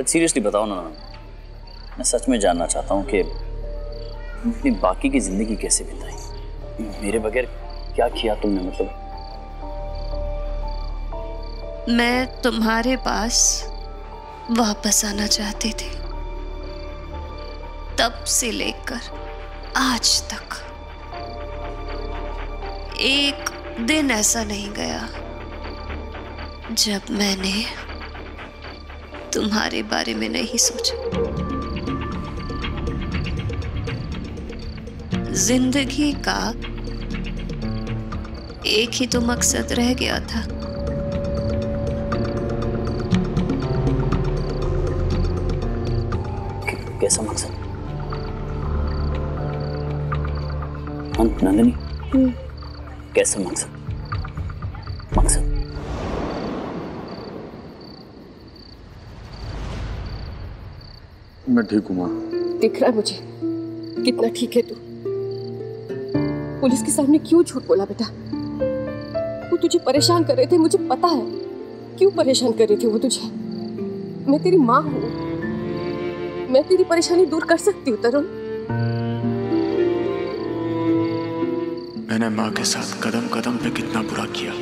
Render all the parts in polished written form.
Seriously बताओ ना, मैं सच में जानना चाहता हूँ कि अपनी बाकी की जिंदगी कैसे बिताई, मेरे बगैर क्या किया तुमने? मतलब मैं तुम्हारे पास वापस आना चाहती थी, तब से लेकर आज तक एक दिन ऐसा नहीं गया जब मैंने तुम्हारे बारे में नहीं सोचा। जिंदगी का एक ही तो मकसद रह गया था, कैसा मकसद? नंदिनी, कैसा मकसद? मैं ठीक हूँ माँ। दिख रहा है मुझे कितना ठीक है तू। पुलिस के सामने क्यों झूठ बोला बेटा? वो तुझे परेशान कर रहे थे, मुझे पता है क्यों परेशान कर रहे थे वो तुझे। मैं तेरी माँ हूँ, मैं तेरी परेशानी दूर कर सकती हूँ तरुण। मैंने माँ के साथ कदम कदम पे कितना बुरा किया,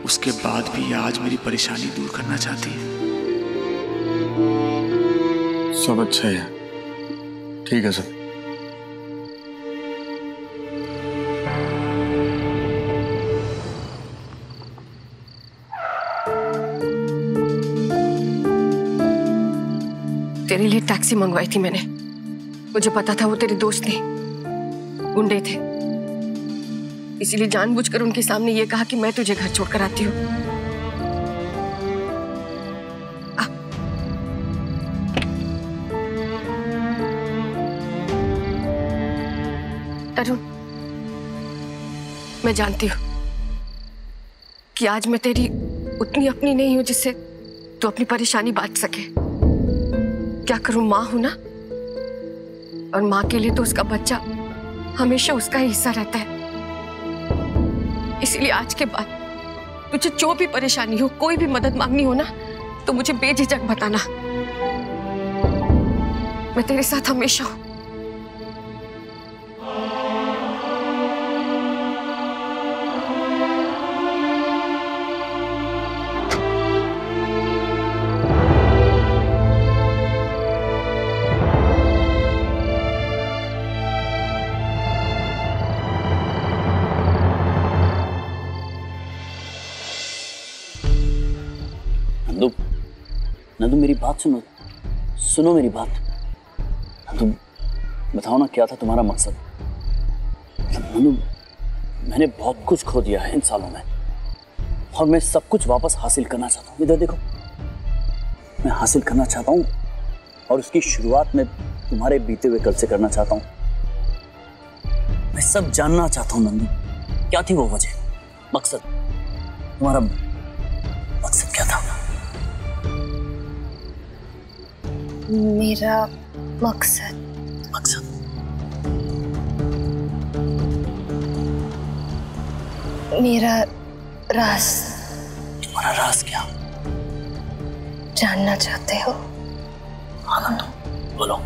उसके बाद भी आज मेरी परेशानी दूर करना चाहती है। सब अच्छा है, ठीक है सब। तेरे लिए टैक्सी मंगवाई थी मैंने, मुझे पता था वो तेरे दोस्त थे, गुंडे थे, इसीलिए जानबूझकर उनके सामने ये कहा कि मैं तुझे घर छोड़कर आती हूँ। तरुण, मैं जानती हूँ कि आज मैं तेरी उतनी अपनी नहीं हूं जिससे तू अपनी परेशानी बांट सके। क्या करूं, माँ हूं ना, और माँ के लिए तो उसका बच्चा हमेशा उसका ही हिस्सा रहता है। इसलिए आज के बाद तुझे जो भी परेशानी हो, कोई भी मदद मांगनी हो ना, तो मुझे बेझिझक बताना, मैं तेरे साथ हमेशा हूं। नंदू, मेरी बात सुनो मेरी बात। नंदू, बताओ ना क्या था तुम्हारा मकसद? नंदू, मैंने बहुत कुछ खो दिया है इन सालों में, और मैं सब कुछ वापस हासिल करना चाहता हूँ। इधर देखो, मैं हासिल करना चाहता हूँ, और उसकी शुरुआत मैं तुम्हारे बीते हुए कल से करना चाहता हूँ। मैं सब जानना चाहता हूँ नंदू, क्या थी वो वजह, मकसद? तुम्हारा मकसद क्या था? मेरा मकसद मेरा राज। तुम्हारा राज क्या? जानना चाहते हो? आनंद, बोलो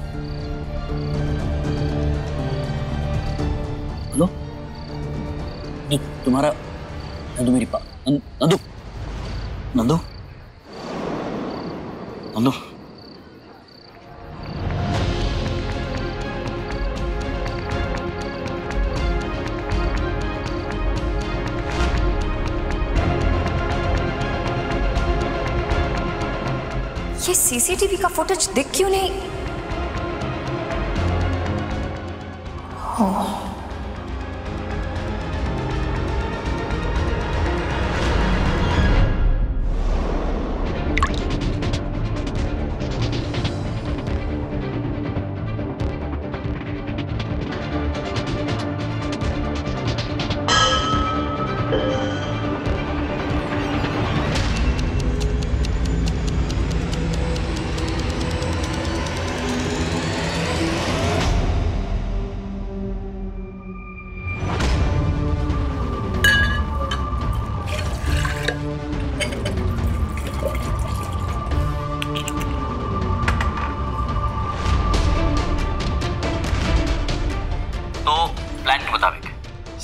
बोलो। तुम्हारा नंदू, मेरी बात नंदू नंदू नंदू ये सीसीटीवी का फुटेज दिख क्यों नहीं?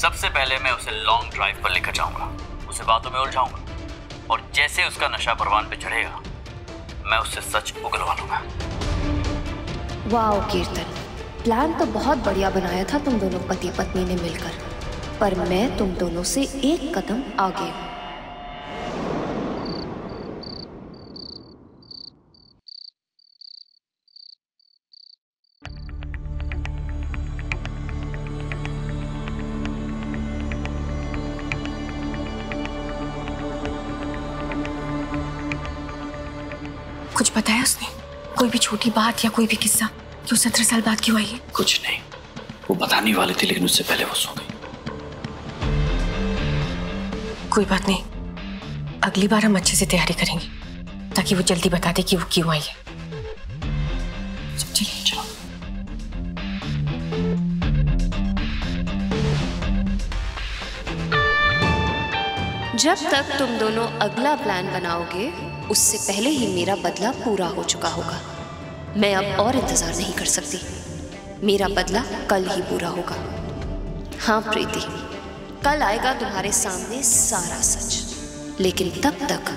सबसे पहले मैं उसे लॉन्ग ड्राइव पर लेकर जाऊंगा, उसे बातों में उलझाऊंगा और जैसे उसका नशा परवान पे चढ़ेगा मैं उससे सच उगलवा लूंगा। वाओ कीर्तन, प्लान तो बहुत बढ़िया बनाया था तुम दोनों पति पत्नी ने मिलकर, पर मैं तुम दोनों से एक कदम आगे हूं। कुछ बताया उसने? कोई भी छोटी बात या कोई भी किस्सा कि उस 17 साल बाद क्यों आई है? कुछ नहीं, वो बताने वाली थी लेकिन उससे पहले वो सो गई। कोई बात नहीं, अगली बार हम अच्छे से तैयारी करेंगे ताकि वो जल्दी बता दे कि वो क्यों आई है। चलिए चलो। जब तक तुम दोनों अगला प्लान बनाओगे उससे पहले ही मेरा बदला पूरा हो चुका होगा। मैं अब और इंतजार नहीं कर सकती, मेरा बदला कल ही पूरा होगा। हाँ प्रीति, कल आएगा तुम्हारे सामने सारा सच, लेकिन तब तक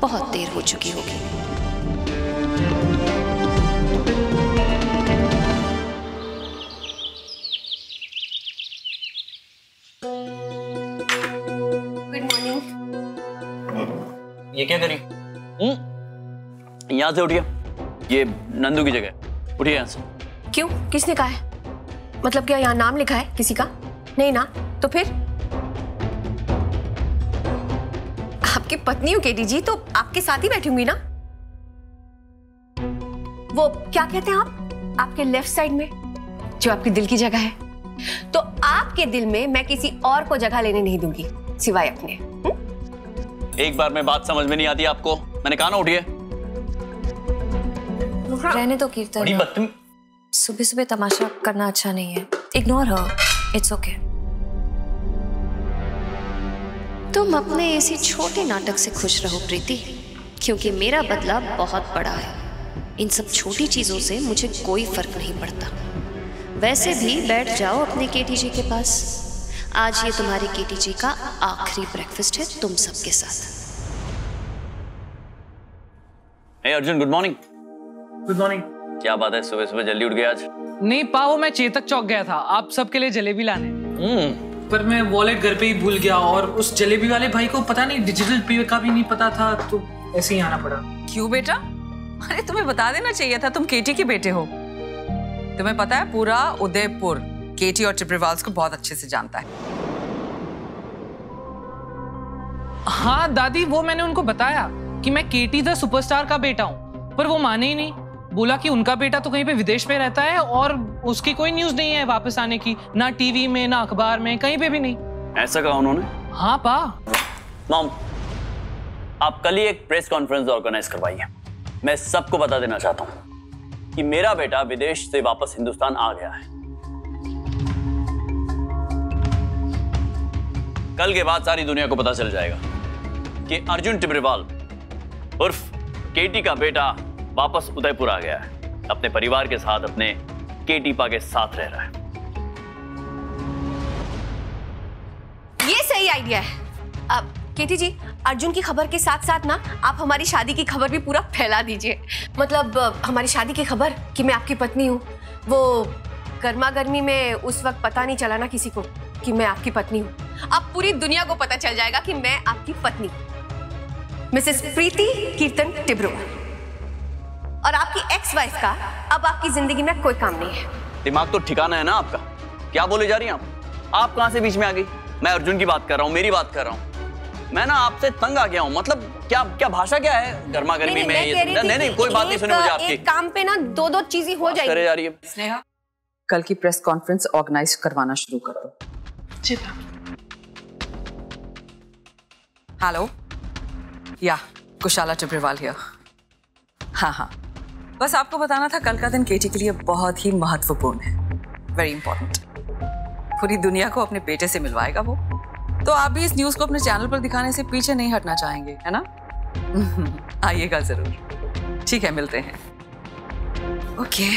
बहुत देर हो चुकी होगी। Good morning. ये क्या करी? यहाँ से उठिए, ये नंदू की जगह, उठिए यहाँ से। क्यों? किसने कहा है? मतलब क्या यहाँ नाम लिखा है किसी का? नहीं ना, तो फिर? आपकी पत्नी हो केटी जी, तो आपके साथ ही बैठी होंगी ना? वो क्या कहते हैं आप? आपके लेफ्ट साइड में जो आपके दिल की जगह है, तो आपके दिल में मैं किसी और को जगह लेने नहीं दूंगी सिवाय अपने। एक बार में बात समझ में नहीं आती आपको? मैंने कहा ना उठिए। रहने दो कीर्तन, सुबह सुबह तमाशा करना अच्छा नहीं है। Ignore her, it's okay. तुम अपने इसी छोटे नाटक से खुश रहो प्रीति, क्योंकि मेरा बदला बहुत बड़ा है। इन सब छोटी चीजों से मुझे कोई फर्क नहीं पड़ता। वैसे भी बैठ जाओ अपने केटी जी के पास। आज ये तुम्हारी केटी जी का आखिरी ब्रेकफास्ट है तुम सबके साथ। हे Arjun, good morning. Good morning. क्या बात है, सुबह सुबह जल्दी उठ गए आज? नहीं पाओ, मैं चेतक चौक गया था आप सबके लिए जलेबी लाने। पर मैं वॉलेट घर पे ही भूल गया और उस जलेबी वाले भाई को पता नहीं डिजिटल पे का भी नहीं पता था, तो ऐसे ही आना पड़ा। क्यों बेटा? अरे तुम्हें बता देना चाहिए था, तुम केटी के बेटे हो। तुम्हें पता है पूरा उदयपुर केटी और टिब्रिवाल्स को बहुत अच्छे से जानता है। हाँ दादी, वो मैंने उनको बताया कि मैं केटी द सुपरस्टार का बेटा हूँ, पर वो माने ही नहीं। बोला कि उनका बेटा तो कहीं पे विदेश में रहता है और उसकी कोई न्यूज नहीं है वापस आने की, ना टीवी में ना अखबार में, कहीं पे भी नहीं। ऐसा कहा उन्होंने? हाँ पा। मॉम, आप कल ही एक प्रेस कॉन्फ्रेंस ऑर्गेनाइज करवाइए। मैं सबको बता देना चाहता हूँ कि मेरा बेटा विदेश से वापस हिंदुस्तान आ गया है। कल के बाद सारी दुनिया को पता चल जाएगा कि अर्जुन टिब्रिवाल उर्फ केटी का बेटा वापस उदयपुर आ गया है, अपने परिवार के साथ, अपने केटीपा के साथ रह रहा है। ये सही आइडिया है। अब केटी जी, अर्जुन की खबर के साथ साथ ना आप हमारी शादी की खबर भी पूरा फैला दीजिए। मतलब हमारी शादी की खबर कि मैं आपकी पत्नी हूँ, वो गर्मा गर्मी में उस वक्त पता नहीं चला ना किसी को कि मैं आपकी पत्नी हूँ। अब पूरी दुनिया को पता चल जाएगा कि मैं आपकी पत्नी मिसेस प्रीति कीर्तन टिब्रोवाल, और आपकी एक्स वाइफ का अब आपकी जिंदगी में कोई काम नहीं है। दिमाग तो ठिकाना है ना आपका? क्या बोले जा रही हैं आप कहां से बीच में आ गई? मैं अर्जुन की बात कर रहा हूँ, मेरी बात कर रहा हूँ। मैं ना आपसे तंग आ गया हूँ। मतलब क्या क्या भाषा क्या है गर्मा गर्मी में? नहीं, कोई बात नहीं सुनी मुझे आपकी। एक काम पे ना दो चीजें हो जाएगी। करे जा रही है। स्नेहा, कल की प्रेस कॉन्फ्रेंस ऑर्गेनाइज करवाना शुरू कर दो। हेलो, या कुशाला टिब्रिवाल हियर। हाँ, बस आपको बताना था कल का दिन केटी के लिए बहुत ही महत्वपूर्ण है, वेरी इंपॉर्टेंट। पूरी दुनिया को अपने बेटे से मिलवाएगा वो, तो आप भी इस न्यूज को अपने चैनल पर दिखाने से पीछे नहीं हटना चाहेंगे, है ना? आइएगा जरूर। ठीक है, मिलते हैं। ओके।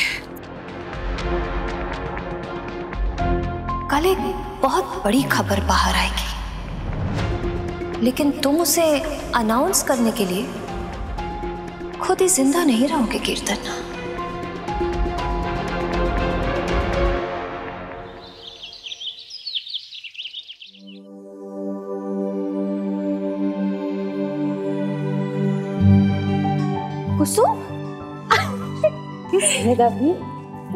कल एक बहुत बड़ी खबर बाहर आएगी, लेकिन तुम उसे अनाउंस करने के लिए खुद ही जिंदा नहीं रहोगे कीर्तन। कुसुम,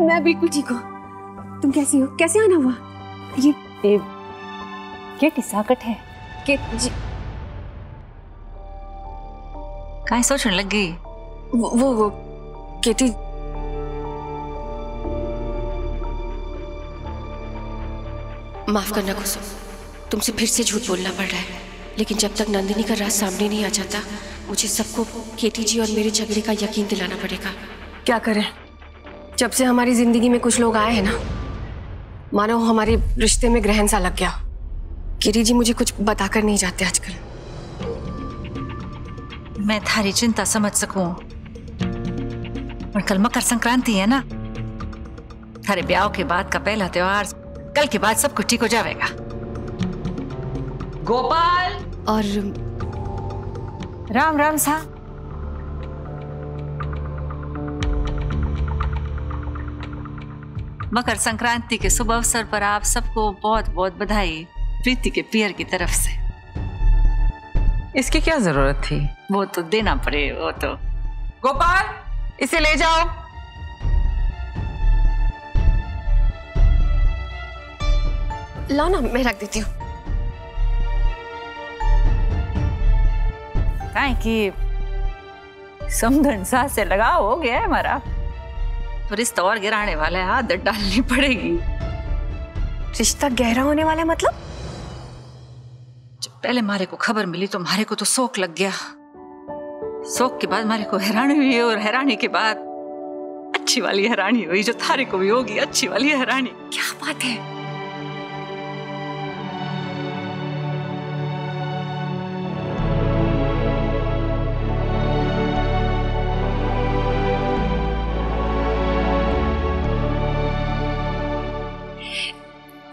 मैं बिल्कुल ठीक हूँ। तुम कैसी हो? कैसे आना हुआ? ये क्या किस्साकट है? काहे सोचने लग गई? वो केटी। माफ करना कुसुम, तुमसे फिर से झूठ बोलना पड़ रहा है, लेकिन जब तक नंदिनी का राज सामने नहीं आ जाता, मुझे सबको केटी जी और मेरे झगड़े का यकीन दिलाना पड़ेगा। क्या करें, जब से हमारी जिंदगी में कुछ लोग आए हैं ना, मानो हमारे रिश्ते में ग्रहण सा लग गया। केटी जी मुझे कुछ बताकर नहीं जाते आजकल। मैं थारी चिंता समझ सकूं, और कल मकर संक्रांति है ना, थारे ब्याह के बाद का पहला त्योहार, कल के बाद सब कुछ ठीक हो जाएगा। गोपाल और राम राम सा। मकर संक्रांति के शुभ अवसर पर आप सबको बहुत बहुत बधाई प्रीति के पियर की तरफ से। इसकी क्या जरूरत थी? वो तो देना पड़े, वो तो। गोपाल, इसे ले जाओ। लाओ ना, मैं रख देती हूँ। काहे कि समधन सा से लगाव हो गया है हमारा, तो रिश्ता और गिराने वाला है, आदत डालनी पड़ेगी। रिश्ता गहरा होने वाला है मतलब? जब पहले मारे को खबर मिली तो मारे को तो शौक लग गया, शौक के बाद मारे को हैरानी हुई, और हैरानी के बाद अच्छी वाली हैरानी हुई, जो थारे को भी होगी, अच्छी वाली हैरानी। क्या बात है?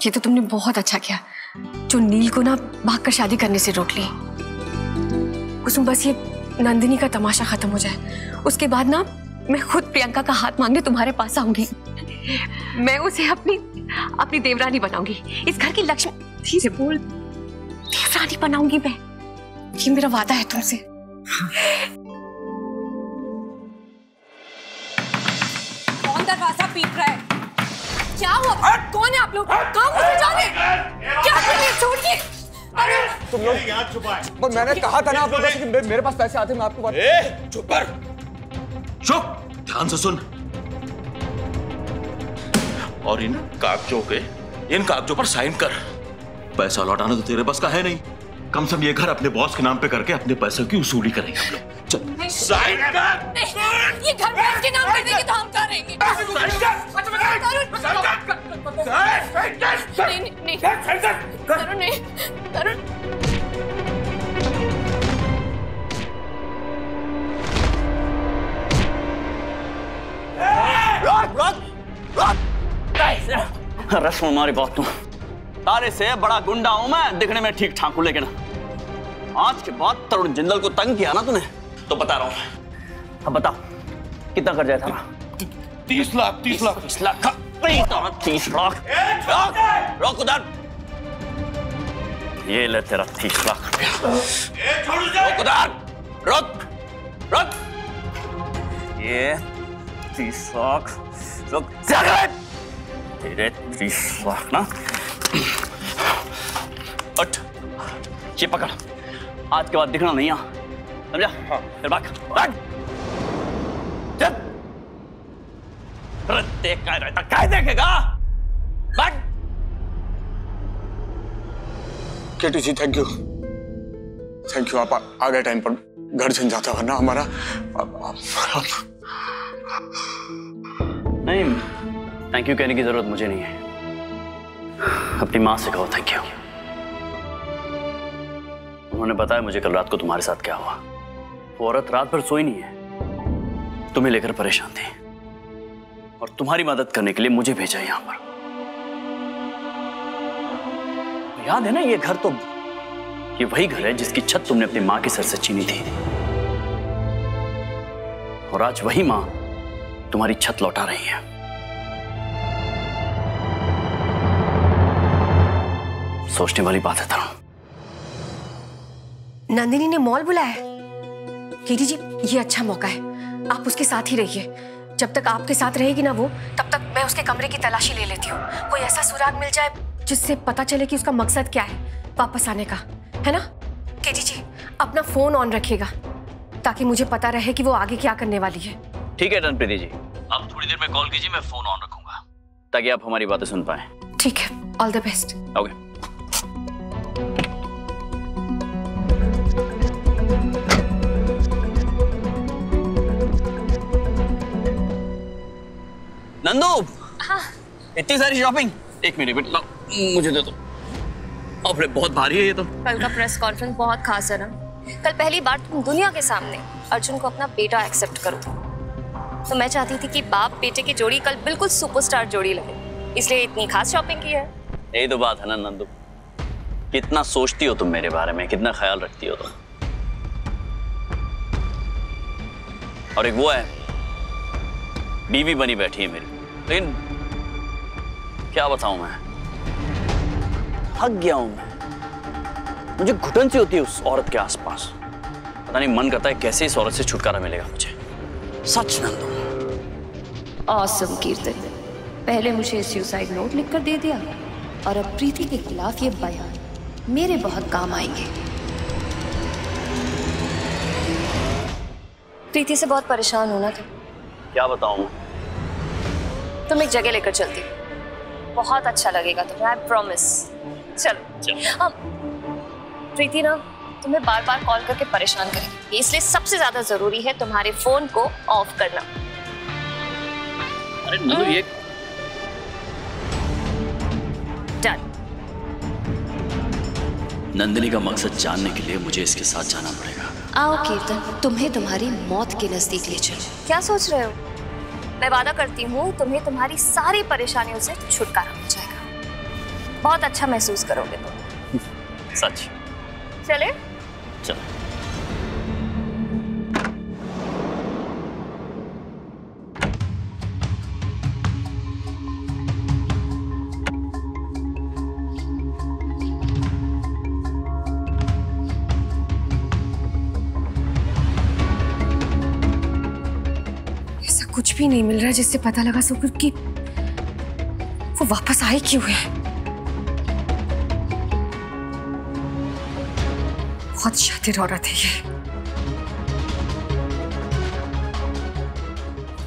ये तो तुमने बहुत अच्छा किया जो नील को ना भागकर शादी करने से रोक ली। कुसुम, बस ये नंदिनी का तमाशा खत्म हो जाए, उसके बाद ना मैं खुद प्रियंका का हाथ मांगने तुम्हारे पास आऊंगी। मैं उसे अपनी देवरानी बनाऊंगी, इस घर की लक्ष्मी से बोल, देवरानी बनाऊंगी मैं। ये मेरा वादा है तुमसे। कौन दरवाजा पीट रहा है? क्या हुआ? कौन है आप लोग? कहाँ घुसे जा रहे? क्या कर रहे? छोड़िए। तुम लोग यहाँ छुपाए। पर मैंने कहा था ना आप लोगों से कि मेरे पास पैसे आते, मैं आपको बात। चुप कर, चुप, ध्यान से सुन। और इन कागजों पर साइन कर। पैसा लौटाना तो तेरे बस का है नहीं, कम से कम ये घर अपने बॉस के नाम पे करके अपने पैसों की वसूली करेंगे हम लोग। चल साइन कर। ये घर बॉस के नाम कर देंगे तो हम करेंगे। नहीं, करुण नहीं, करुण। रस हमारी बात तू, तारे से बड़ा गुंडा हूं मैं, दिखने में ठीक ठाक हूं, लेकिन आज के बाद तरुण जिंदल को तंग किया ना तूने, तो बता रहा हूं। अब बता कितना कर जाए था? 30 लाख। 30 लाख 30 लाख। रोक उधर, ये ले तेरा 30 लाख रुपया। रोक उधर, रोक। ये 30 लाख, रोक तेरे 30 लाख ना। उठ, ये पकड़, आज के बाद दिखना नहीं यहाँ, समझा? फिर भाग। चल, देख क्या रहता, क्या देखेगा? भाग। केटी जी थैंक यू, आप आ गए टाइम पर, घर जन जाता वरना हमारा। नहीं, थैंक यू कहने की जरूरत मुझे नहीं है, अपनी माँ से कहो थैंक यू। उन्होंने बताया मुझे कल रात को तुम्हारे साथ क्या हुआ। वो औरत रात भर सोई नहीं है, तुम्हें लेकर परेशान थी और तुम्हारी मदद करने के लिए मुझे भेजा यहाँ पर। याद है ना ये घर तो, ये वही घर है जिसकी छत तुमने अपनी मां के सर से छीनी थी, और आज वही मां तुम्हारी छत लौटा रही है। सोचने वाली बात है तरुण। नंदिनी ने मॉल बुलाया है। कीर्ति जी, ये अच्छा मौका है, आप उसके साथ ही रहिए। जब तक आपके साथ रहेगी ना वो, तब तक मैं उसके कमरे की तलाशी ले लेती हूँ। कोई ऐसा सुराग मिल जाए जिससे पता चले कि उसका मकसद क्या है वापस आने का, है ना? कीर्ति जी, अपना फोन ऑन रखिएगा ताकि मुझे पता रहे कि वो आगे क्या करने वाली है। ठीक है डन प्रीति जी, आप थोड़ी देर में कॉल कीजिए, मैं फोन ऑन रखूंगा ताकि आप हमारी बातें सुन पाए। ठीक है, all the best. Okay. Nandu, हाँ। इतनी सारी शॉपिंग, एक मिनट लाओ, मुझे दे दो। अरे बहुत भारी है ये तो। कल का प्रेस कॉन्फ्रेंस बहुत खास है ना। कल पहली बार तुम दुनिया के सामने अर्जुन को अपना बेटा एक्सेप्ट करो, तो मैं चाहती थी कि बाप बेटे की जोड़ी कल बिल्कुल सुपरस्टार जोड़ी लगे, इसलिए इतनी खास शॉपिंग की है। यही तो बात है ना नंदू, कितना सोचती हो तुम मेरे बारे में, कितना ख्याल रखती हो तुम। और एक वो है, बीवी बनी बैठी है मेरी, लेकिन क्या बताऊं मैं, थक गया हूं मैं। मुझे घुटन सी होती है उस औरत के आसपास। पता नहीं मन करता है कैसे इस औरत से छुटकारा मिलेगा मुझे। सच नंदू। ऑसम कीर्तन, पहले मुझे सुसाइड नोट लिखकर दे दिया और अब प्रीति के खिलाफ ये बयान मेरे बहुत काम आएंगे। प्रीति से बहुत परेशान होना था। क्या बताऊं? तुम एक जगह लेकर चलती, बहुत अच्छा लगेगा तुम्हें, आई प्रॉमिस। चलो। प्रीति ना तुम्हें बार बार कॉल करके परेशान करेगी, इसलिए सबसे ज्यादा जरूरी है तुम्हारे फोन को ऑफ करना। अरे नंदू, ये डन। नंदिनी का मकसद जानने के लिए मुझे इसके साथ जाना पड़ेगा। आओ कीर्तन, तुम्हें तुम्हारी मौत के नजदीक ले चलो। क्या सोच रहे हो? मैं वादा करती हूँ तुम्हें तुम्हारी सारी परेशानियों से छुटकारा हो जाएगा, बहुत अच्छा महसूस करोगे तुम। सच? चले? चलो। कुछ भी नहीं मिल रहा है जिससे पता लगा सको कि वो वापस आई क्यों है। बहुत शातिर औरत है ये।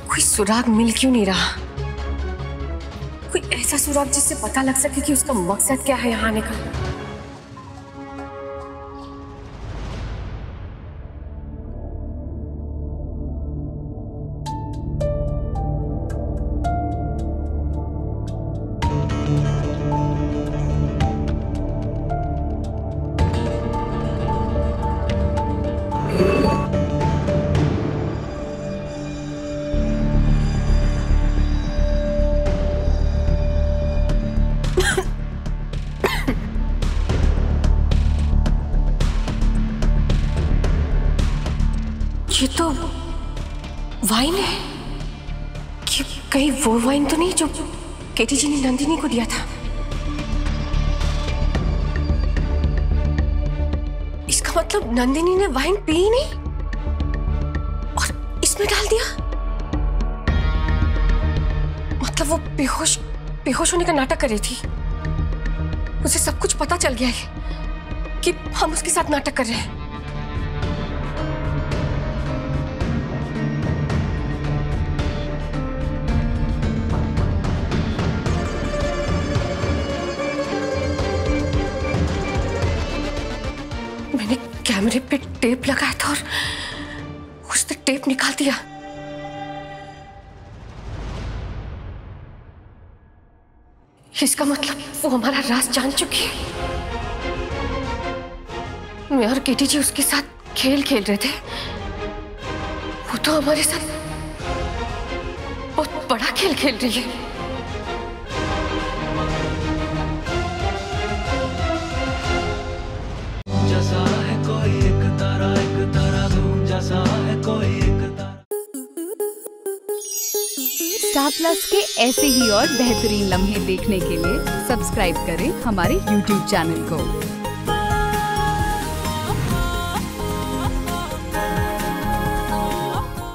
कोई सुराग मिल क्यों नहीं रहा? कोई ऐसा सुराग जिससे पता लग सके कि उसका मकसद क्या है यहाँ आने का। ये तो वाइन है। कि कहीं वो वाइन तो नहीं जो केटी जी ने नंदिनी को दिया था? इसका मतलब नंदिनी ने वाइन पी ही नहीं और इसमें डाल दिया। मतलब वो बेहोश होने का नाटक कर रही थी। उसे सब कुछ पता चल गया है कि हम उसके साथ नाटक कर रहे हैं। कैमरे पे टेप लगाया था और उसने टेप निकाल दिया। इसका मतलब वो हमारा राज जान चुकी है। मैं और केटी जी उसके साथ खेल रहे थे। वो तो हमारे साथ बहुत बड़ा खेल रही है। स्टार प्लस के ऐसे ही और बेहतरीन लम्हे देखने के लिए सब्सक्राइब करें हमारे YouTube चैनल को।